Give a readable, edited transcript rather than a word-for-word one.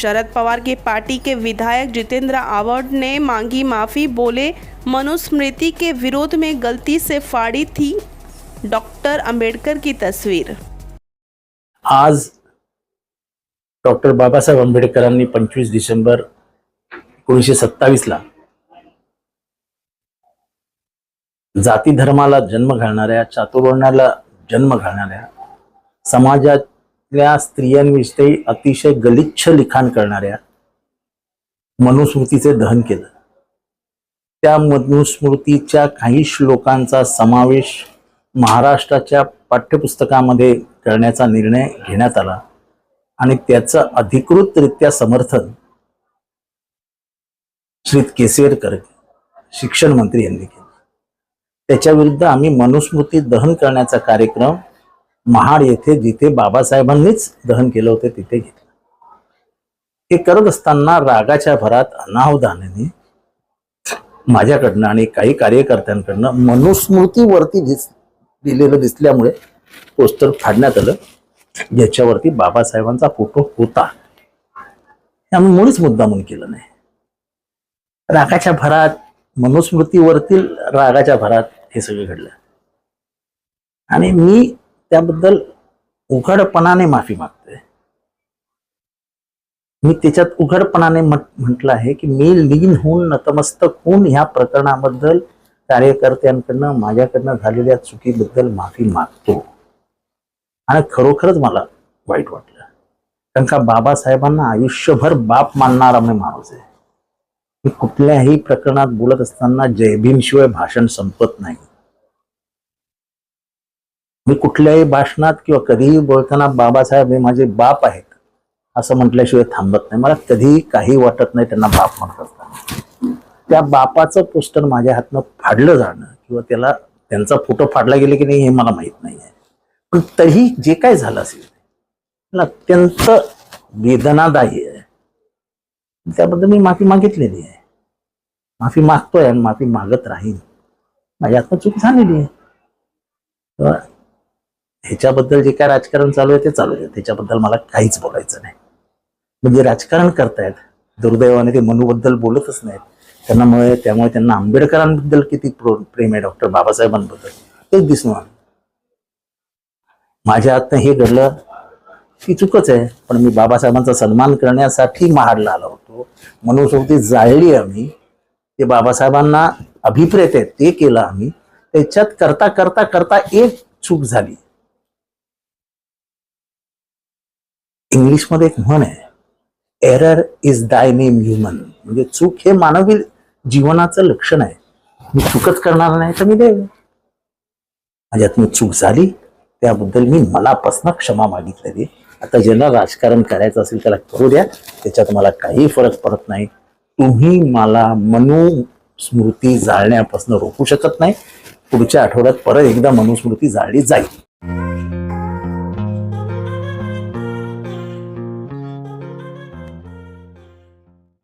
शरद पवार की पार्टी के विधायक जितेंद्र आवाड ने मांगी माफ़ी, बोले मनुस्मृति के विरोध में गलती से फाड़ी थी डॉक्टर अंबेडकर की तस्वीर। आज डॉक्टर बाबासाहेब आंबेडकरांनी 25 डिसेंबर 1927 ला जाती धर्माला जन्म घालणाऱ्या, चातुर्वर्ण्याला जन्म घालणाऱ्या, समाजातल्या स्त्रियांविषयी अतिशय गलिच्छ लिखाण करणाऱ्या मनुस्मृतीचे दहन केलं। त्या मनुस्मृतीच्या काही श्लोकांचा समावेश महाराष्ट्राच्या पाठ्यपुस्तकामध्ये करण्याचा निर्णय घेण्यात आला आणि त्याचं अधिकृतरित्या समर्थन श्री केसरकर शिक्षण मंत्री यांनी केलं। त्याच्या विरुद्ध आम्ही मनुस्मृती दहन करण्याचा कार्यक्रम महाड येथे, जिथे बाबासाहेबांनीच दहन केलं होतं, तिथे घेतला। हे करत असताना रागाच्या भरात अनावधानाने माझ्याकडनं आणि काही कार्यकर्त्यांकडनं मनुस्मृतीवरती दिलेलं दिसल्यामुळे पोस्टर फाडण्यात आलं, ज्याच्यावरती बाबासाहेबांचा फोटो होता। आम्ही मुळीच मुद्दामून केलं नाही। रागाच्या भरात, मनुस्मृतीवरतील रागाच्या भरात हे सगळं घडलं आणि मी त्याबद्दल उघडपणाने माफी मागतोय। मी त्याच्यात उघडपणाने म्हटलं आहे की मी लीन होऊन, नतमस्तक होऊन ह्या प्रकरणाबद्दल कार्यकर्त्यांकडनं, माझ्याकडनं झालेल्या चुकीबद्दल माफी मागतो। आणि खरोखरच मला वाईट वाटलं, कारण का बाबासाहेबांना आयुष्यभर बाप मानणारा मी माणूस आहे। मी कुठल्याही प्रकरणात बोलत असताना जय भीम शिवाय भाषण संपत नाही। मी कुठल्याही भाषणात किंवा कधीही बोलताना बाबासाहेब हे माझे बाप आहेत असं म्हटल्याशिवाय थांबत नाही। मला कधीही काही वाटत नाही त्यांना बाप म्हणत असताना। त्या बापाचं पोस्टर माझ्या हातनं फाडलं जाणं किंवा त्यांचा फोटो फाडला गेले की नाही हे मला माहित नाही आहे, पण तरीही जे काय झालं असेल मला अत्यंत वेदनादायी आहे। त्याबद्दल मी माफी मागितलेली आहे, माफी मागतोय आणि माफी मागत राहीन। माझ्या हातनं चूक झालेली आहे। ह्याच्याबद्दल जे काय राजकारण चालू आहे ते चालू आहे, त्याच्याबद्दल मला काहीच बोलायचं नाही। म्हणजे राजकारण करतायत, दुर्दैवाने ते मनूबद्दल बोलतच नाहीत। त्यामुळे त्यांना आंबेडकरांबद्दल किती प्रेम आहे, डॉक्टर बाबासाहेबांबद्दल, तेच दिसून आलं। माझ्या हातनं हे घडलं ती चूकच आहे, पण मी बाबासाहेबांचा सन्मान करण्यासाठी महाडला आलो होतो। मनुस्मृती जाळली आम्ही, ते बाबासाहेबांना अभिप्रेत आहे ते केलं आम्ही। त्याच्यात करता करता करता एक चूक झाली। इंग्लिशमध्ये एक म्हण आहे, एरर इज दाय नेम ह्युमन, म्हणजे चूक हे मानवी जीवनाचं लक्षण आहे। मी चूकच करणार नाही तर मी देव। माझ्यातून चूक झाली, त्याबद्दल मी मनापासून क्षमा मागितलेली। आता ज्यांना राजकारण करायचं असेल त्याला करू द्या, त्याच्यात मला काही फरक पडत नाही। तुम्ही मला मनुस्मृती जाळण्यापासून रोखू शकत नाही। पुढच्या आठवड्यात परत एकदा मनुस्मृती जाळली जाईल।